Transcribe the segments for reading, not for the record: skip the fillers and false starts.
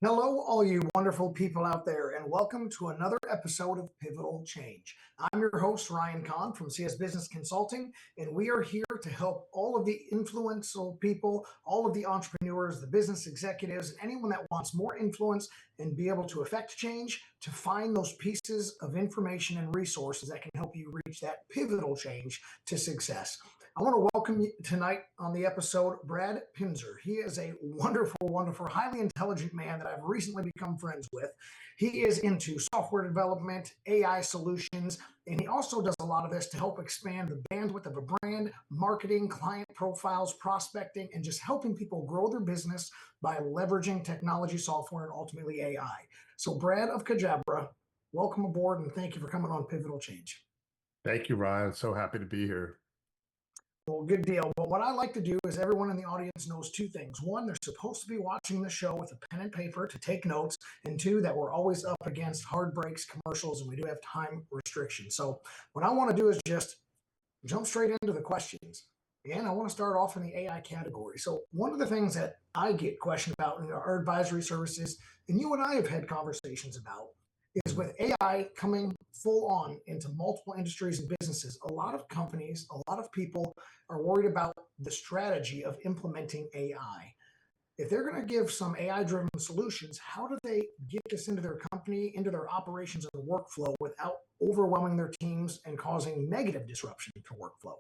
Hello, all you wonderful people out there, and welcome to another episode of Pivotal Change. I'm your host, Ryan Conn from CS Business Consulting, and we are here to help all of the influential people, all of the entrepreneurs, the business executives, and anyone that wants more influence and be able to affect change to find those pieces of information and resources that can help you reach that pivotal change to success. I want to welcome you tonight on the episode, Brad Pinzur. He is a wonderful, highly intelligent man that I've recently become friends with. He is into software development, AI solutions, and he also does a lot of this to help expand the bandwidth of a brand, marketing, client profiles, prospecting, and just helping people grow their business by leveraging technology, software, and ultimately AI. So, Brad of Cajabra, welcome aboard and thank you for coming on Pivotal Change. Thank you, Ryan. So happy to be here. Well, good deal. But what I like to do is everyone in the audience knows two things. One, they're supposed to be watching the show with a pen and paper to take notes. And two, that we're always up against hard breaks, commercials, and we do have time restrictions. So what I want to do is just jump straight into the questions. And I want to start off in the AI category. So one of the things that I get questioned about in our advisory services, and you and I have had conversations about, is with AI coming full on into multiple industries and businesses, a lot of companies, a lot of people are worried about the strategy of implementing AI. If they're going to give some AI driven solutions, how do they get this into their company, into their operations and workflow without overwhelming their teams and causing negative disruption to workflow?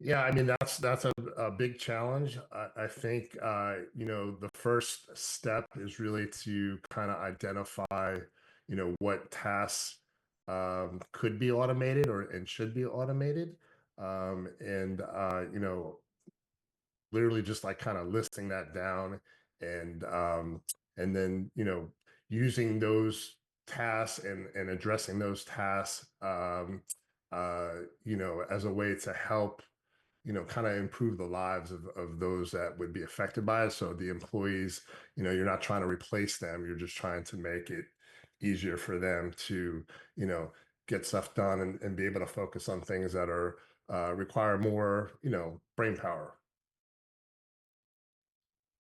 Yeah, I mean that's a big challenge. I think the first step is really to kind of identify what tasks could be automated or and should be automated, and literally just like kind of listing that down and then using those tasks and addressing those tasks as a way to help kind of improve the lives of those that would be affected by it. So the employees, you're not trying to replace them, you're just trying to make it easier for them to you know get stuff done and be able to focus on things that are require more brain power.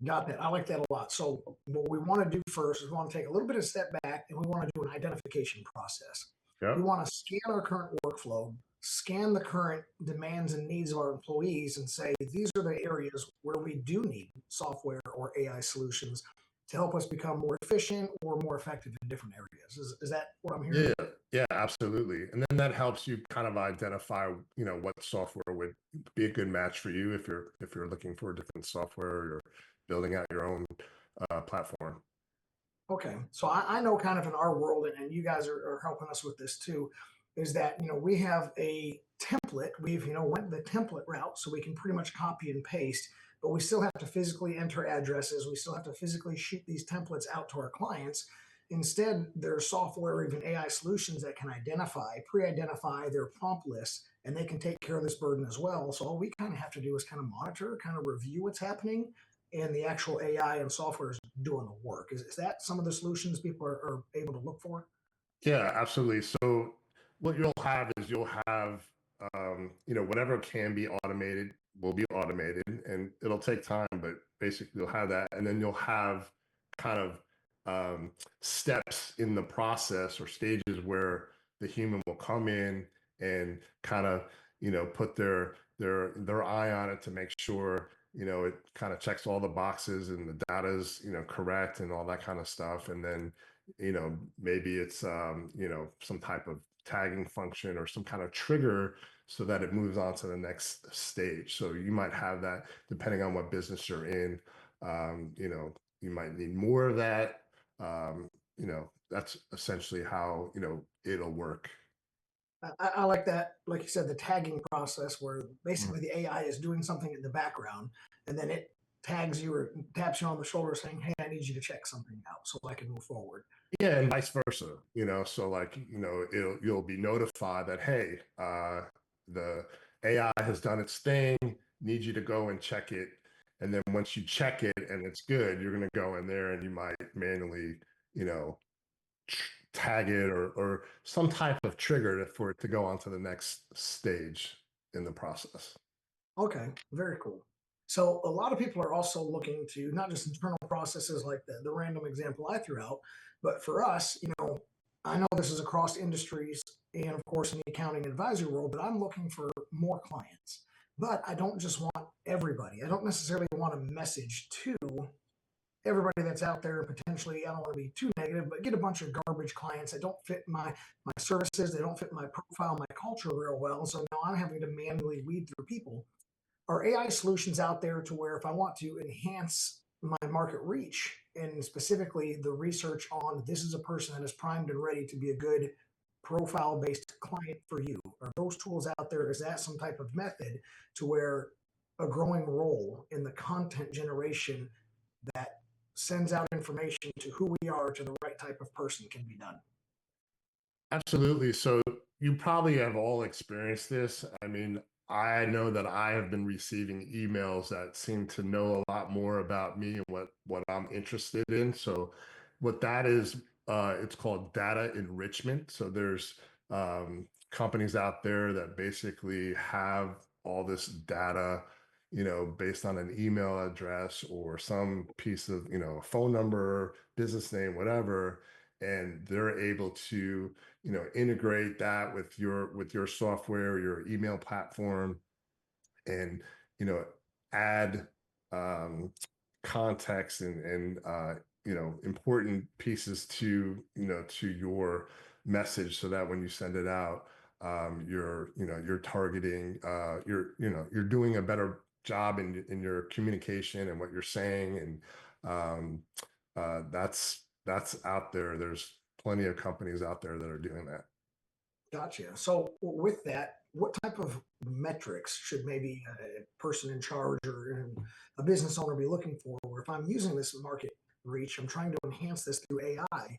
Got that. I like that a lot. So, what we want to do first is we want to take a little bit of step back and we want to do an identification process. We Yep. want to scan our current workflow, scan the current demands and needs of our employees, and say these are the areas where we do need software or AI solutions to help us become more efficient or more effective in different areas. Is that what I'm hearing? Yeah, yeah, absolutely. And then that helps you kind of identify, what software would be a good match for you if you're looking for different software or you're building out your own platform. Okay, so I know kind of in our world, and you guys are helping us with this too, is that we have a template. We've went the template route, so we can pretty much copy and paste, but we still have to physically enter addresses. We still have to physically shoot these templates out to our clients. Instead, there's software or even AI solutions that can pre-identify their prompt lists, and they can take care of this burden as well. So all we kind of have to do is kind of monitor, kind of review what's happening, and the actual AI and software is doing the work. Is that some of the solutions people are able to look for? Yeah, absolutely. So what you'll have is you'll have whatever can be automated will be automated and it'll take time, but basically you'll have that. And then you'll have kind of steps in the process or stages where the human will come in and kind of, put their eye on it to make sure, it kind of checks all the boxes and the data's, correct and all that kind of stuff. And then maybe it's some type of tagging function or some kind of trigger so that it moves on to the next stage. So you might have that depending on what business you're in. You might need more of that. That's essentially how it'll work. I like that, like you said, the tagging process where Mhm. basically the AI is doing something in the background and then it tags you or taps you on the shoulder saying, "Hey, I need you to check something out so I can move forward." Yeah, and vice versa. So like you'll be notified that hey, the AI has done its thing. Need you to go and check it, and then once you check it and it's good, you're gonna go in there and you might manually, you know, tag it or some type of trigger for it to go on to the next stage in the process. Okay, very cool. So a lot of people are also looking to not just internal processes like the random example I threw out, but for us, I know this is across industries and of course in the accounting advisory world, but I'm looking for more clients. But I don't just want everybody. I don't necessarily want a message to everybody that's out there. Potentially, I don't want to be too negative, but get a bunch of garbage clients that don't fit my services, they don't fit my profile, my culture real well. So now I'm having to manually weed through people. Are AI solutions out there to where if I want to enhance my market reach and specifically the research on this is a person that is primed and ready to be a good profile based client for you? Are those tools out there? Is that some type of method to where a growing role in the content generation that sends out information to who we are to the right type of person can be done? Absolutely. So you probably have all experienced this. I mean, I know that I have been receiving emails that seem to know a lot more about me and what I'm interested in. So what that is, it's called data enrichment. So there's companies out there that basically have all this data, based on an email address or some piece of, a phone number, business name, whatever, and they're able to integrate that with your software, your email platform, and you know add um context and important pieces to to your message, so that when you send it out, you're targeting, you're doing a better job in your communication and what you're saying. And um that's out there. There's plenty of companies out there that are doing that. Gotcha. So with that, what type of metrics should maybe a person in charge or a business owner be looking for? Or if I'm using this market reach, I'm trying to enhance this through AI.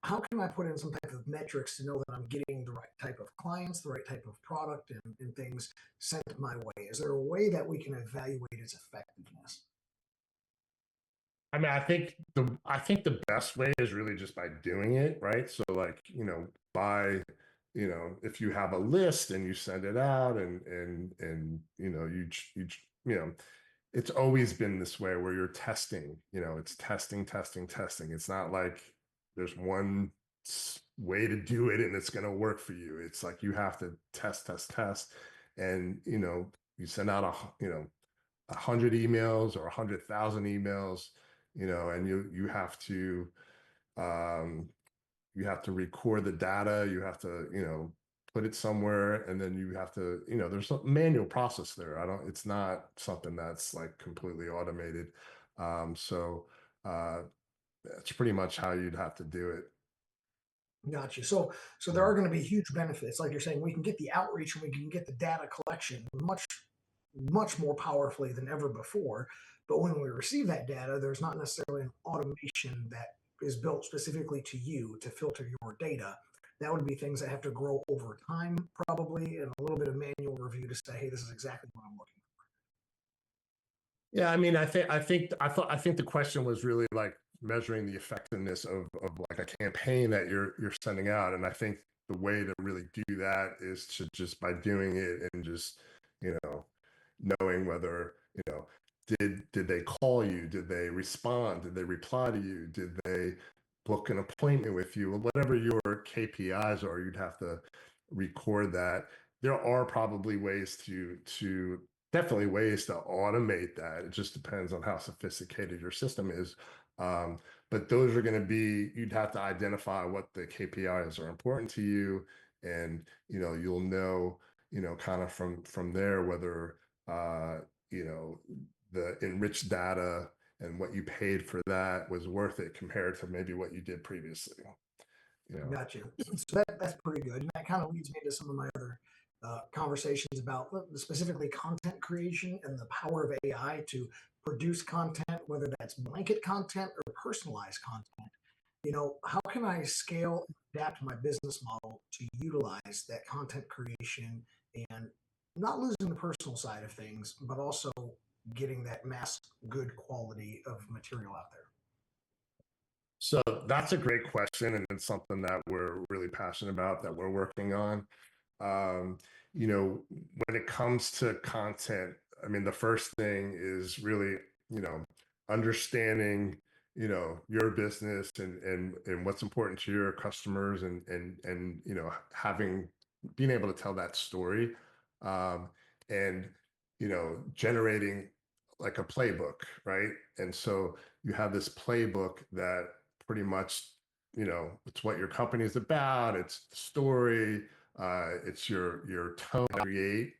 How can I put in some type of metrics to know that I'm getting the right type of clients, the right type of product, and things sent my way? Is there a way that we can evaluate its effectiveness? I mean, I think the best way is really just by doing it, right? So like, by, if you have a list and you send it out, and it's always been this way where you're testing, it's testing, testing, testing. It's not like there's one way to do it and it's going to work for you. It's like you have to test, test, test. And, you send out 100 emails or 100,000 emails, and um, you have to record the data. You have to, put it somewhere, and then you have to, there's a manual process there. It's not something that's like completely automated. So that's pretty much how you'd have to do it. Gotcha. So there Mhm. are going to be huge benefits, like you're saying. We can get the outreach and we can get the data collection much more powerfully than ever before. But when we receive that data, there's not necessarily an automation that is built specifically to you to filter your data. That would be things that have to grow over time, probably, and a little bit of manual review to say, hey, this is exactly what I'm looking Yeah, I mean, I think the question was really like measuring the effectiveness of like a campaign that you're sending out. And I think the way to really do that is to just by doing it and just, you know, knowing whether, did they call you? Did they respond? Did they reply to you? Did they book an appointment with you? Or whatever your KPIs are, you'd have to record that. There are probably ways to definitely ways to automate that. It just depends on how sophisticated your system is. Um, but those are going to be, you'd have to identify what the KPIs are important to you, and you'll know, kind of from there whether uh, you know the enriched data and what you paid for that was worth it compared to maybe what you did previously. You for. know. Got you. So that's pretty good. And that kind of leads me to some of my other conversations about specifically content creation and the power of AI to produce content, whether that's blanket content or personalized content. How can I scale and adapt my business model to utilize that content creation and not losing the personal side of things, but also getting that mass good quality of material out there? So that's a great question, and it's something that we're really passionate about, that we're working on. Um, when it comes to content, I mean, the first thing is really, you know, understanding, your business and what's important to your customers and having being able to tell that story, um, and generating like a playbook, right? And so you have this playbook that pretty much, it's what your company is about, it's the story, it's your tone to create,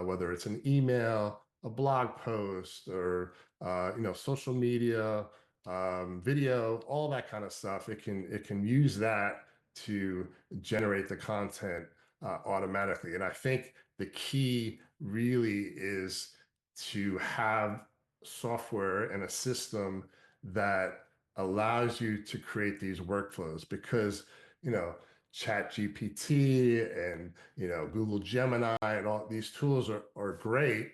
whether it's an email, a blog post, or social media, video, all that kind of stuff. It can use that to generate the content automatically. And I think the key really is to have software and a system that allows you to create these workflows because you know chat gpt and Google Gemini and all these tools are great,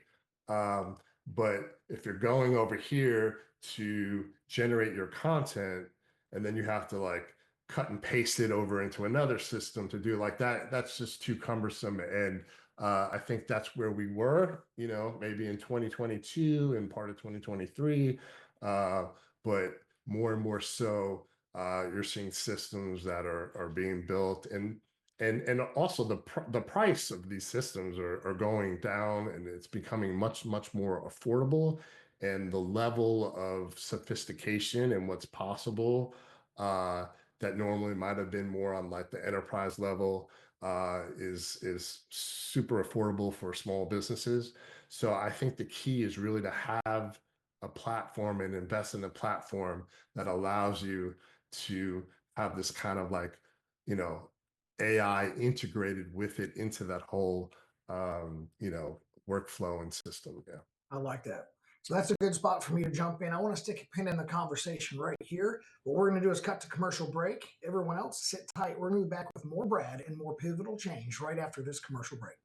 but if you're going over here to generate your content and then you have to like cut and paste it over into another system to do like that, that's just too cumbersome. And I think that's where we were, maybe in 2022 and part of 2023. But more and more so, you're seeing systems that are being built, and also the price of these systems are going down, and it's becoming much more affordable. And the level of sophistication and what's possible, that normally might have been more on like the enterprise level, is super affordable for small businesses. So I think the key is really to have a platform and invest in a platform that allows you to have this kind of like, you know, AI integrated with it into that whole, workflow and system. Yeah. I like that. So that's a good spot for me to jump in. I want to stick a pin in the conversation right here. What we're going to do is cut to commercial break. Everyone else, sit tight. We're going to be back with more Brad and more pivotal change right after this commercial break.